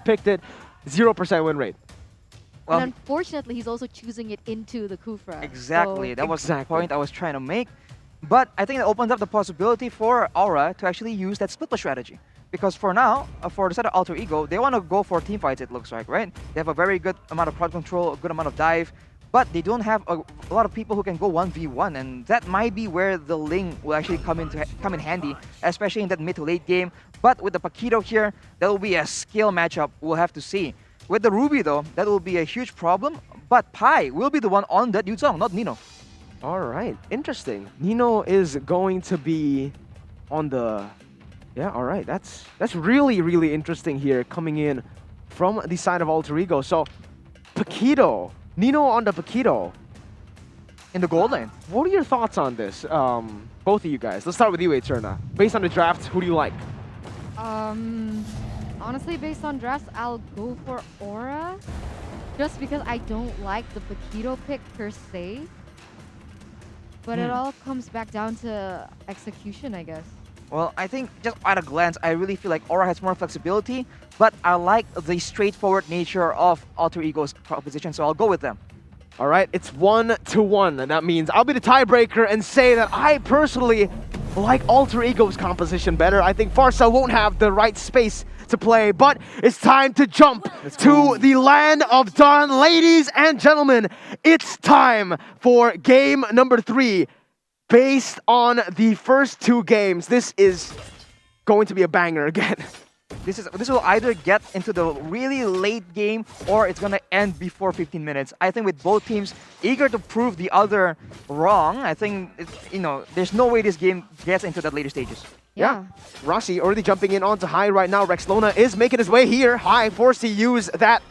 picked it, 0% win rate. Well, And unfortunately, he's also choosing it into the Kufra. exactly. So, That was the Exactly. point I was trying to make. But I think it opens up the possibility for Aura to actually use that split push strategy. Because for now, for the side of Alter Ego, they want to go for team fights, it looks like, right? They have a very good amount of crowd control, a good amount of dive, but they don't have a lot of people who can go 1v1, and that might be where the Ling will actually come in handy, especially in that mid to late game. But with the Paquito here, that will be a skill matchup we'll have to see. With the Ruby though, that will be a huge problem, but Pi will be the one on that Yuzong, not Nino. All right, interesting. Nino is going to be on the... Yeah, all right. That's really, really interesting here coming in from the side of Alter Ego. So, Paquito. Nino on the Paquito. In the gold lane. What are your thoughts on this? Both of you guys. Let's start with you, Eterna. Based on the draft, who do you like? honestly, based on drafts, I'll go for Aura. Just because I don't like the Paquito pick per se. But it all comes back down to execution, I guess. Well, I think just at a glance, I really feel like Aura has more flexibility, but I like the straightforward nature of Alter Ego's proposition, so I'll go with them. All right, it's 1-1, and that means I'll be the tiebreaker and say that I personally like Alter Ego's composition better. I think Farsa won't have the right space to play, but it's time to jump to the land of Dawn. Ladies and gentlemen, it's time for game number 3. Based on the first 2 games, this is going to be a banger again. This will either get into the really late game or it's gonna end before 15 minutes. I think with both teams eager to prove the other wrong, I think there's no way this game gets into that later stages. Yeah. Rossi already jumping in onto high right now. Rex Lona is making his way here. High, forced to use that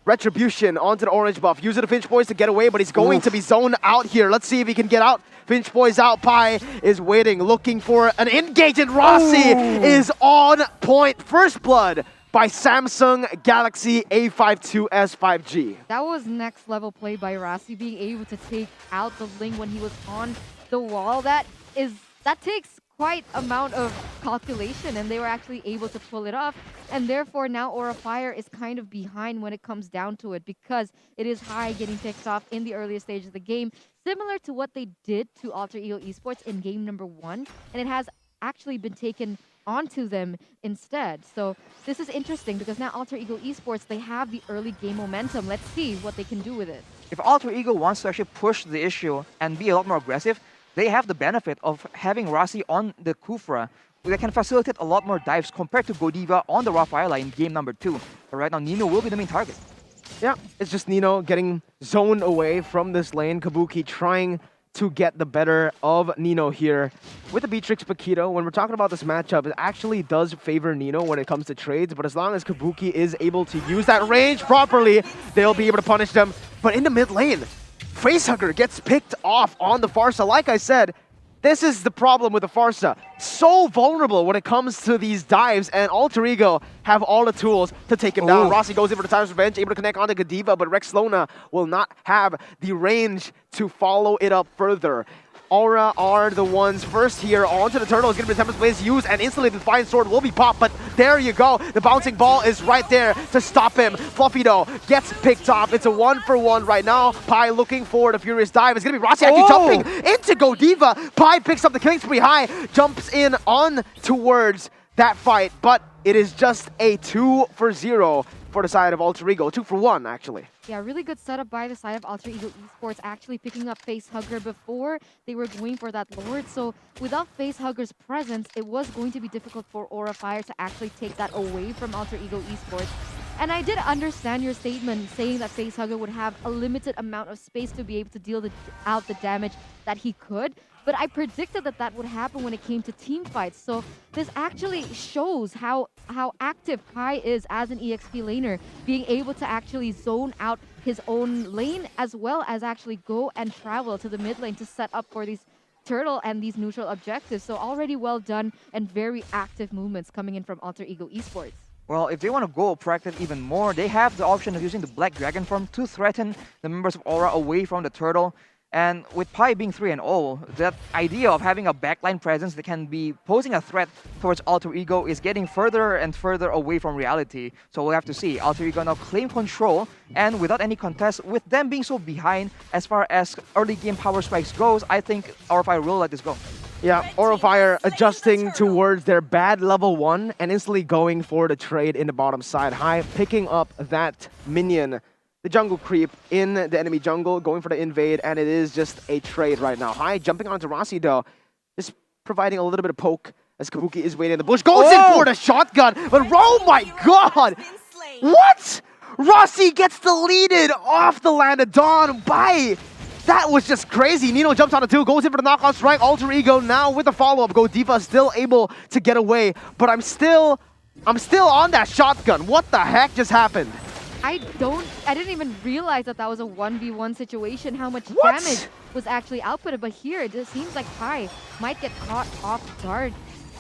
retribution onto the orange buff. Using the Finch Boys to get away, but he's going to be zoned out here. Let's see if he can get out. Finch Boys out. Pi is waiting, looking for an engage, and Rossi is on point. First blood by Samsung Galaxy A52s 5G. That was next level play by Rossi, being able to take out the Ling when he was on the wall. That takes quite amount of calculation, and they were actually able to pull it off. And therefore now Aura Fire is kind of behind when it comes down to it, because it is High getting picked off in the earliest stage of the game, similar to what they did to Alter Ego Esports in game number 1, and it has actually been taken onto them instead. So this is interesting because now Alter Ego Esports, they have the early game momentum. Let's see what they can do with it. If Alter Ego wants to actually push the issue and be a lot more aggressive, they have the benefit of having Rossi on the Kufra that can facilitate a lot more dives compared to Godiva on the Raw Firelight in game number 2. But right now, Nino will be the main target. Yeah, it's just Nino getting zoned away from this lane. Kabuki trying to get the better of Nino here. With the Beatrix Paquito, when we're talking about this matchup, it actually does favor Nino when it comes to trades, but as long as Kabuki is able to use that range properly, they'll be able to punish them. But in the mid lane, Facehugger gets picked off on the Farsa. Like I said, this is the problem with the Farsa. So vulnerable when it comes to these dives, and Alter Ego have all the tools to take him down. Rossi goes in for the Time's Revenge, able to connect onto Godiva, but Rex Lona will not have the range to follow it up further. Aura are the ones first here onto the turtle. Is going to be Tempest Blaze used, and instantly the Defiant Sword will be popped, but there you go. The bouncing ball is right there to stop him. Fluffy though gets picked off. It's a 1-for-1 right now. Pi looking for the Furious Dive. It's going to be Rossi actually jumping into Godiva. Pi picks up the killing spree. High jumps in on towards that fight, but it is just a 2-for-0 for the side of Alter Ego. 2-for-1 actually. Yeah, really good setup by the side of Alter Ego Esports, actually picking up Facehugger before they were going for that Lord. So without Facehugger's presence, it was going to be difficult for Aura Fire to actually take that away from Alter Ego Esports. And I did understand your statement saying that Facehugger would have a limited amount of space to be able to deal out the damage that he could. But I predicted that that would happen when it came to team fights. So this actually shows how active Pi is as an EXP laner, being able to actually zone out his own lane as well as actually go and travel to the mid lane to set up for these turtle and these neutral objectives. So already well done and very active movements coming in from Alter Ego Esports. Well, if they want to go proactive even more, they have the option of using the Black Dragon form to threaten the members of Aura away from the turtle. And with Pi being 3-0, that idea of having a backline presence that can be posing a threat towards Alter Ego is getting further and further away from reality. So we'll have to see. Alter Ego now claim control, and without any contest, with them being so behind as far as early game power spikes goes, I think Aurafire will let this go. Yeah, Aurafire adjusting towards their bad level 1 and instantly going for the trade in the bottom side. High picking up that minion, the jungle creep in the enemy jungle, going for the invade, and it is just a trade right now. High jumping onto Rossi though, just providing a little bit of poke as Kabuki is waiting in the bush. Goes in for the shotgun, but oh my god! What? Rossi gets deleted off the land of Dawn by... That was just crazy. Nino jumps on the 2, goes in for the knockout strike. Alter Ego now with the follow-up. Godiva still able to get away, but I'm still on that shotgun. What the heck just happened? I didn't even realize that was a 1v1 situation, how much What? damage was actually outputted, but here it just seems like Pi might get caught off guard.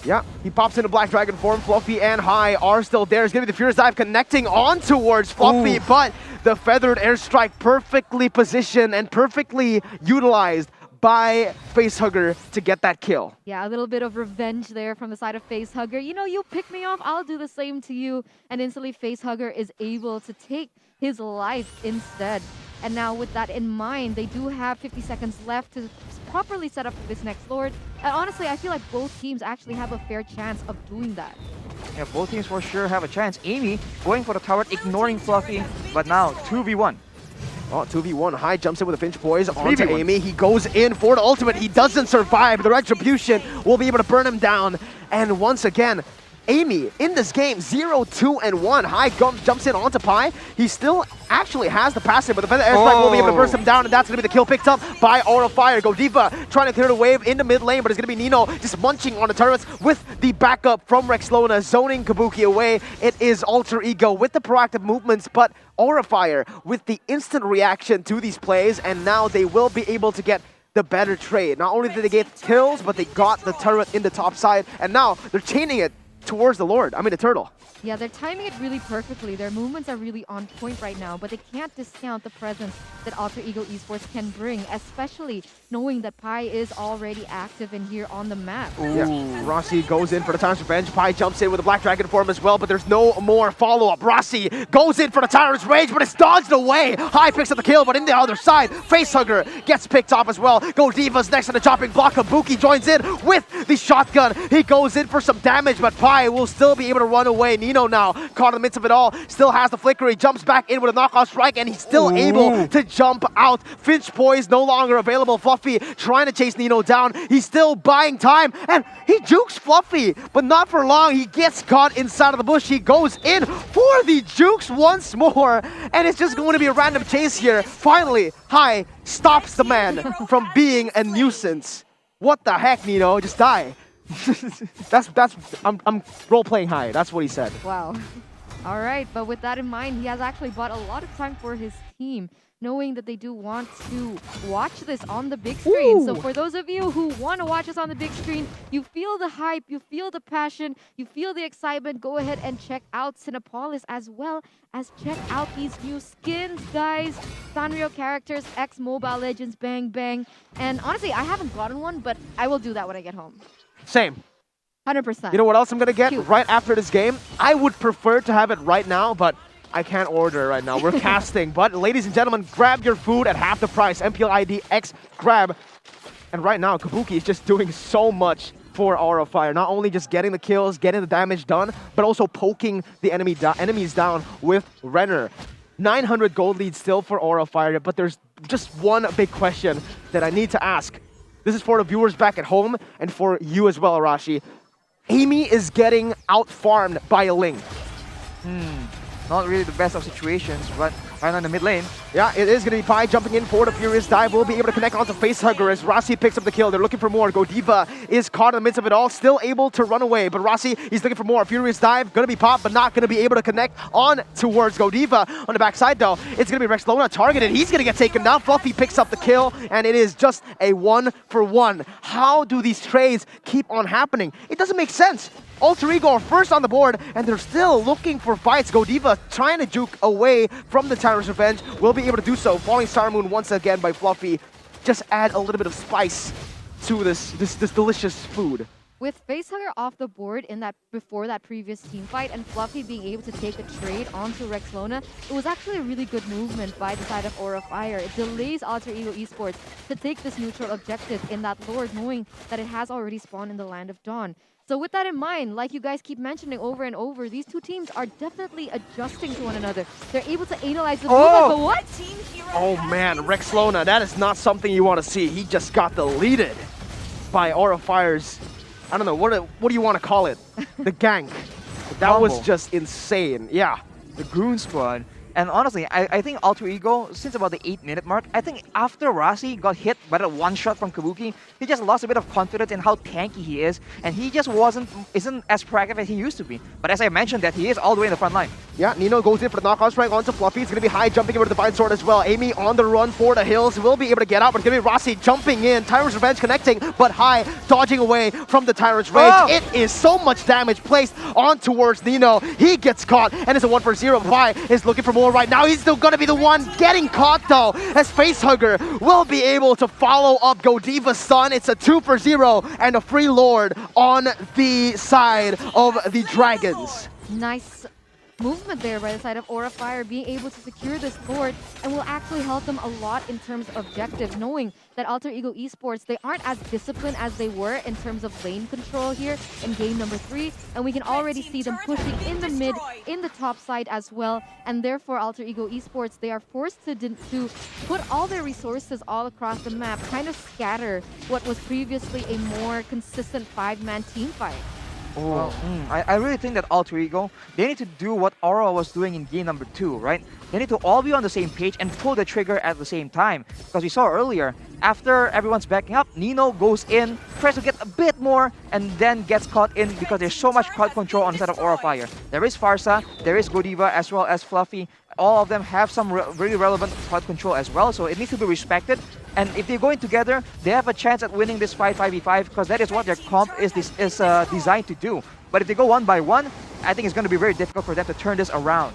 Yeah, he pops into Black Dragon form. Fluffy and High are still there. It's going to be the Furious Dive connecting on towards Fluffy, but the Feathered Airstrike perfectly positioned and perfectly utilized by Facehugger to get that kill. Yeah, a little bit of revenge there from the side of Facehugger. You know, you pick me off, I'll do the same to you. And instantly Facehugger is able to take his life instead. And now with that in mind, they do have 50 seconds left to properly set up this next Lord. And honestly, I feel like both teams actually have a fair chance of doing that. Yeah, both teams for sure have a chance. Amy going for the tower, ignoring Fluffy, but now 2v1. Oh, 2v1. High jumps in with the Finch Boys onto 3v1. Amy. He goes in for the ultimate. He doesn't survive. The Retribution will be able to burn him down. And once again, Amy in this game, 0-2-1. High jumps in onto Pi. He still actually has the passive, but the Feather Airstrike will be able to burst him down, and that's going to be the kill picked up by Aurafire. Godiva trying to clear the wave in the mid lane, but it's going to be Nino just munching on the turrets with the backup from Rexlona, zoning Kabuki away. It is Alter Ego with the proactive movements, but Aurafire with the instant reaction to these plays, and now they will be able to get the better trade. Not only did they get kills, but they got the turret in the top side, and now they're chaining it towards the Lord. I mean, the turtle. Yeah, they're timing it really perfectly. Their movements are really on point right now, but they can't discount the presence that Alter Ego Esports can bring, especially knowing that Pi is already active in here on the map. Yeah. Rossi goes in for the Tyrant's Revenge. Pi jumps in with a Black Dragon form as well, but there's no more follow-up. Rossi goes in for the Tyrant's Rage, but it's dodged away. High picks up the kill, but in the other side, Facehugger gets picked off as well. Godiva's next on the chopping block. Kabuki joins in with the shotgun. He goes in for some damage, but Pi will still be able to run away. Nino now, caught in the midst of it all, still has the flicker. He jumps back in with a knockout strike, and he's still able to jump out. Finch Poise no longer available. Fluffy trying to chase Nino down. He's still buying time, and he jukes Fluffy, but not for long. He gets caught inside of the bush. He goes in for the jukes once more, and it's just going to be a random chase here. Finally, High stops the man from being a nuisance. What the heck, Nino? Just die. I'm role-playing High. That's what he said. Wow. All right, but with that in mind, he has actually bought a lot of time for his team, knowing that they do want to watch this on the big screen. Ooh. So for those of you who want to watch us on the big screen, you feel the hype, you feel the passion, you feel the excitement, go ahead and check out Cinepolis as well as check out these new skins, guys. Sanrio characters, ex-Mobile Legends, bang, bang. And honestly, I haven't gotten one, but I will do that when I get home. Same. 100%. You know what else I'm going to get Cute. right after this game? I would prefer to have it right now, but I can't order it right now. We're casting. But ladies and gentlemen, grab your food at half the price. MPL ID X grab. And right now, Kabuki is just doing so much for Aurafire. Not only just getting the kills, getting the damage done, but also poking the enemies down with Renner. 900 gold lead still for Aurafire, but there's just one big question that I need to ask. This is for the viewers back at home and for you as well, Arashi. Amy is getting out-farmed by a Ling. Not really the best of situations, but right now in the mid lane. Yeah, it is going to be Pi jumping in for the Furious Dive. We'll be able to connect onto Facehugger as Rossi picks up the kill. They're looking for more. Godiva is caught in the midst of it all, still able to run away. But Rossi, he's looking for more. Furious Dive, going to be popped, but not going to be able to connect on towards Godiva. On the backside, though, it's going to be Rexlona targeted. He's going to get taken down. Fluffy picks up the kill, and it is just a 1-for-1. How do these trades keep on happening? It doesn't make sense. Alter Ego are first on the board, and they're still looking for fights. Godiva trying to juke away from the Tyrant's Revenge. Will be able to do so. Falling Star Moon once again by Fluffy. just add a little bit of spice to this delicious food. With Facehugger off the board in that before that previous team fight and Fluffy being able to take a trade onto Rexlona, it was actually a really good movement by the side of Aura Fire. It delays Alterego Esports to take this neutral objective in that Lord, knowing that it has already spawned in the Land of Dawn. So with that in mind, like you guys keep mentioning over and over, these two teams are definitely adjusting to one another. They're able to analyze the movement, but what? Oh man, Rexlona, that is not something you want to see. He just got deleted by Aura Fire's, I don't know, what do you want to call it? The gank. That was just insane. Yeah. The Goon Squad. And honestly, I think Alterego, since about the 8-minute mark, I think after Rasi got hit by that one shot from Kabuki, he just lost a bit of confidence in how tanky he is, and he just isn't as proactive as he used to be. But as I mentioned, that he is all the way in the front line. Yeah, Nino goes in for the knockout strike onto Fluffy. It's going to be high jumping over the Divine Sword as well. Amy on the run for the hills, will be able to get out, but it's going to be Rasi jumping in. Tyrant's Revenge connecting, but High dodging away from the Tyrant's Rage. Oh! It is so much damage placed on towards Nino. He gets caught, and it's a 1-for-0. High is looking for more right now. He's still going to be the one getting caught though, as Facehugger will be able to follow up Godiva's son. It's a 2-for-0 and a free Lord on the side of the Dragons. Nice movement there by the side of Aura Fire, being able to secure this Lord, and will actually help them a lot in terms of objectives, knowing that Alterego Esports, they aren't as disciplined as they were in terms of lane control here in game number 3, and we can already see them pushing in the mid, in the top side as well, and therefore Alterego Esports, they are forced to put all their resources all across the map, kind of scatter what was previously a more consistent 5-man team fight. Oh, I really think that Alterego, they need to do what Aura was doing in game number 2, right? They need to all be on the same page and pull the trigger at the same time. Because we saw earlier, after everyone's backing up, Nino goes in, tries to get a bit more, and then gets caught in because there's so much crowd control on the side of Aura Fire. There is Farsa, there is Godiva, as well as Fluffy. All of them have some very relevant crowd control as well, so it needs to be respected. And if they're going together, they have a chance at winning this fight 5v5 because that is what their comp is designed to do. But if they go one by one, I think it's going to be very difficult for them to turn this around.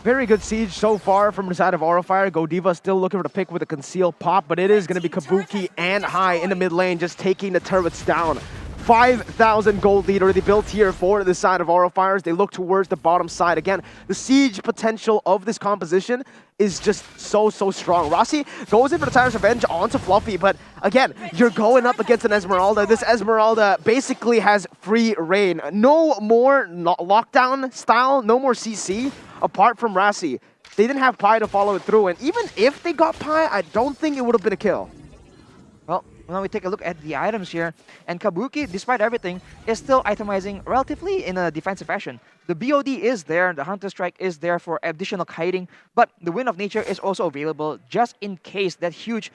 Very good siege so far from the side of Aura Fire. Godiva still looking for the pick with a concealed pop, but it is going to be Kabuki and High in the mid lane, just taking the turrets down. 5,000 gold lead already built here for the side of Aura Fires. They look towards the bottom side. Again, the siege potential of this composition is just so strong. Rasi goes in for the Tyrant's Revenge onto Fluffy, but again, you're going up against an Esmeralda. This Esmeralda basically has free reign. No more lockdown style, no more CC, apart from Rasi. They didn't have Pi to follow it through, and even if they got Pi, I don't think it would have been a kill. Well, now we take a look at the items here, and Kabuki, despite everything, is still itemizing relatively in a defensive fashion. The BOD is there, the Hunter Strike is there for additional kiting, but the Wind of Nature is also available just in case that huge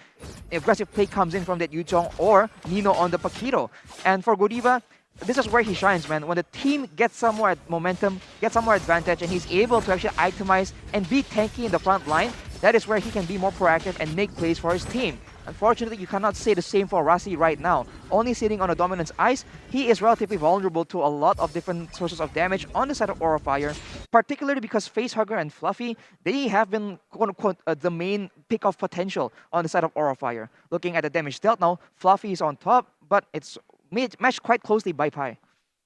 aggressive play comes in from that Yuzhong or Nino on the Paquito. And for Godiva, this is where he shines, man. When the team gets some more momentum, gets some more advantage, and he's able to actually itemize and be tanky in the front line, that is where he can be more proactive and make plays for his team. Unfortunately, you cannot say the same for Rasi right now. Only sitting on a Dominance Ice, he is relatively vulnerable to a lot of different sources of damage on the side of Aura Fire, particularly because Facehugger and Fluffy, they have been quote-unquote the main pick-off potential on the side of Aura Fire. Looking at the damage dealt now, Fluffy is on top, but it's matched quite closely by Pi.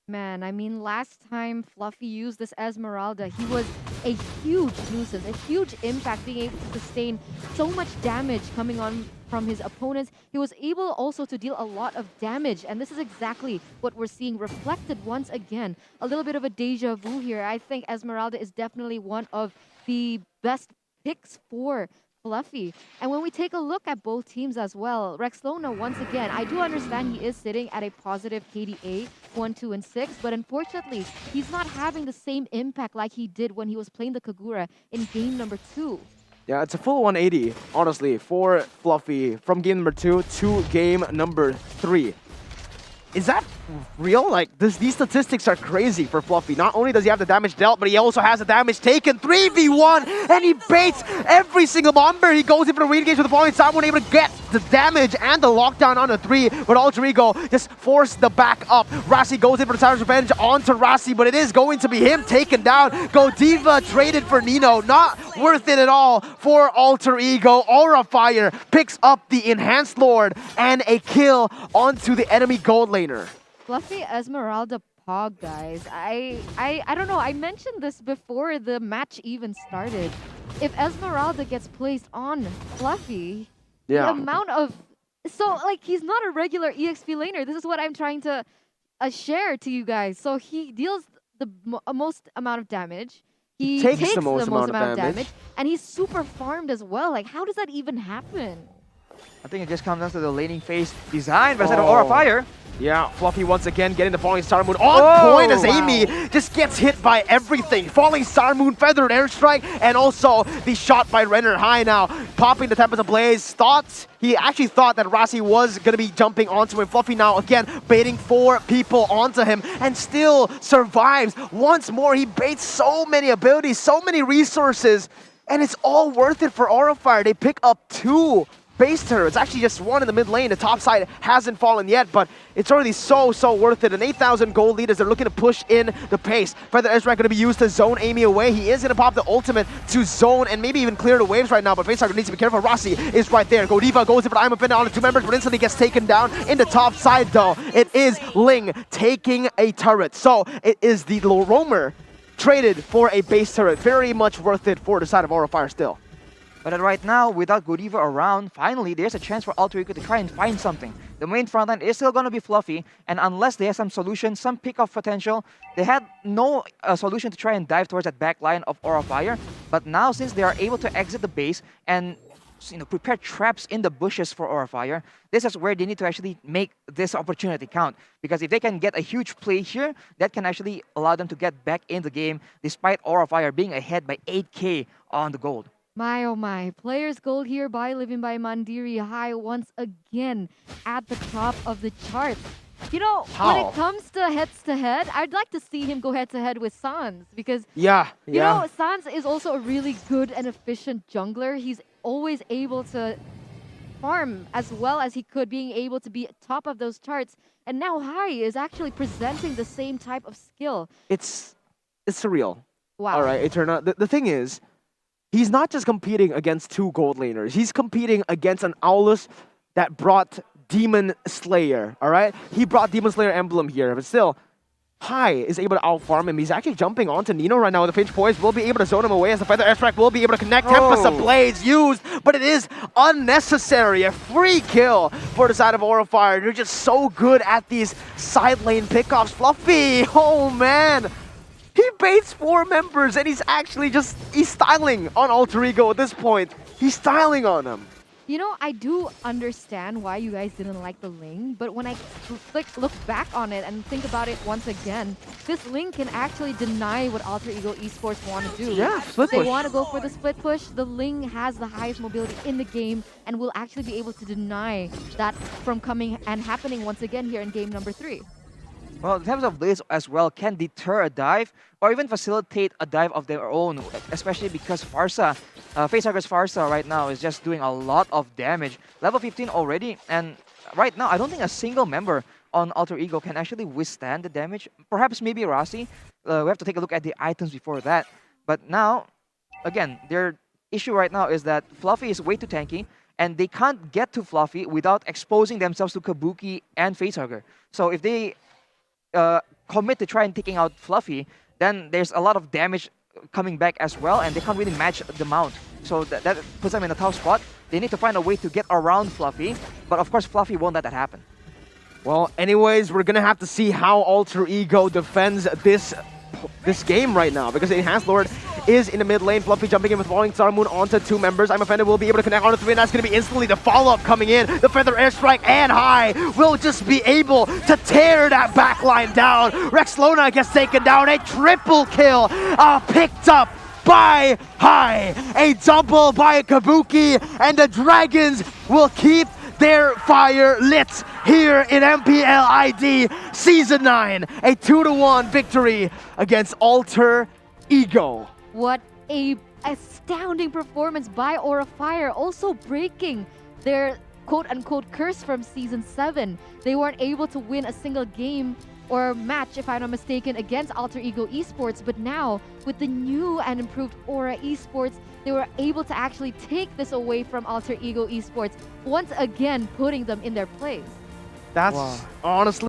Man, I mean, last time Fluffy used this Esmeralda, he was a huge nuisance, a huge impact, being able to sustain so much damage coming on from his opponents. He was able also to deal a lot of damage, and this is exactly what we're seeing reflected once again. A little bit of a deja vu here. I think Esmeralda is definitely one of the best picks for Fluffy. And when we take a look at both teams as well, Rexlona, once again, I do understand he is sitting at a positive KDA, 1, 2, and 6, but unfortunately, he's not having the same impact like he did when he was playing the Kagura in game number 2. Yeah, it's a full 180, honestly, for Fluffy from game number 2 to game number 3. Is that real? Like, these statistics are crazy for Fluffy. Not only does he have the damage dealt, but he also has the damage taken. 3v1, and he baits every single bomber. He goes in for the re-engage with the following side, able to get the damage and the lockdown on the 3, but Alterego just forced the back up. Rassi goes in for the Tyrant's Revenge onto Rassi, but it is going to be him taken down. Godiva traded for Nino, not worth it at all for Alterego. Aura Fire picks up the Enhanced Lord and a kill onto the enemy gold laner. Fluffy Esmeralda Pog, guys. I don't know. I mentioned this before the match even started. If Esmeralda gets placed on Fluffy, the amount of... So, like, he's not a regular EXP laner. This is what I'm trying to share to you guys. So he deals the most amount of damage. He takes the most amount of damage. And he's super farmed as well. Like, how does that even happen? I think it just comes down to the laning phase design by Aura Fire. Yeah, Fluffy once again getting the Falling Star Moon on point as Amy just gets hit by everything. Falling Star Moon, Feathered Airstrike, and also the shot by Renner High now. Popping the Tempest Ablaze. He actually thought that Rassi was going to be jumping onto him. Fluffy now again baiting 4 people onto him and still survives. Once more, he baits so many abilities, so many resources, and it's all worth it for Aura Fire. They pick up 2 base turrets. Actually just 1 in the mid lane. The top side hasn't fallen yet, but it's already so worth it. An 8,000 gold lead as they're looking to push in the pace. Feather Ezra going to be used to zone Amy away. He is going to pop the ultimate to zone and maybe even clear the waves right now, but Facehugger needs to be careful. Rassi is right there. Godiva goes in for the I'm offended on the 2 members, but instantly gets taken down in the top side though. It is Ling taking a turret. So it is the Roamer traded for a base turret. Very much worth it for the side of Aura Fire still. But right now, without Godiva around, finally, there's a chance for Alterego to try and find something. The main frontline is still going to be Fluffy, and unless they have some solution, some pick-off potential, they had no solution to try and dive towards that back line of Aura Fire. But now, since they are able to exit the base and prepare traps in the bushes for Aura Fire, this is where they need to actually make this opportunity count. Because if they can get a huge play here, that can actually allow them to get back in the game, despite Aura Fire being ahead by 8k on the gold. My oh my, players gold here by Living by Mandiri High once again at the top of the charts. You know, when it comes to head, I'd like to see him go head-to-head with Sans because, you know, Sans is also a really good and efficient jungler. He's always able to farm as well as he could, being able to be top of those charts. And now Hai is actually presenting the same type of skill. It's surreal. Wow. All right, Eterna. The thing is, he's not just competing against 2 gold laners. He's competing against an Aulus that brought Demon Slayer, all right? He brought Demon Slayer emblem here, but still, Hai is able to outfarm him. He's actually jumping onto Nino right now with the Finch Poise. Will be able to zone him away as the Feather Airstrike will be able to connect. Tempest Ablaze used, but it is unnecessary. A free kill for the side of Aura Fire. They're just so good at these side lane pickoffs. Fluffy, oh man. He baits 4 members and he's actually he's styling on Alterego at this point. He's styling on him. You know, I do understand why you guys didn't like the Ling, but when I look back on it and think about it once again, this Ling can actually deny what Alterego Esports want to do. Yeah, split push. They want to go for the split push. The Ling has the highest mobility in the game and will actually be able to deny that from coming and happening once again here in game number 3. Well, the Tempest Ablaze as well can deter a dive or even facilitate a dive of their own, especially because Farsa, Facehugger's Farsa right now is just doing a lot of damage. Level 15 already, and right now I don't think a single member on Alterego can actually withstand the damage. Perhaps maybe Rassi. We have to take a look at the items before that. But now, again, their issue right now is that Fluffy is way too tanky, and they can't get to Fluffy without exposing themselves to Kabuki and Facehugger. So if they commit to try and taking out Fluffy, then there's a lot of damage coming back as well, and they can't really match the mount. So that puts them in a tough spot. They need to find a way to get around Fluffy, but of course Fluffy won't let that happen. Well, anyways, we're gonna have to see how Alterego defends this game right now, because the Enhanced Lord is in the mid lane. Fluffy jumping in with Falling Star Moon onto 2 members. I'm Offended will be able to connect onto 3, and that's going to be instantly the follow-up coming in. The Feather Airstrike and Hai will just be able to tear that backline down. Rex Lona gets taken down. A triple kill picked up by Hai. A double by Kabuki, and the Dragons will keep their fire lit here in MPL ID Season 9. A 2-1 victory against Alterego. What a astounding performance by Aura Fire, also breaking their quote-unquote curse from Season 7. They weren't able to win a single game or match, if I'm not mistaken, against Alterego Esports. But now, with the new and improved Aura Esports, they were able to actually take this away from Alterego Esports, once again putting them in their place. That's Wow. honestly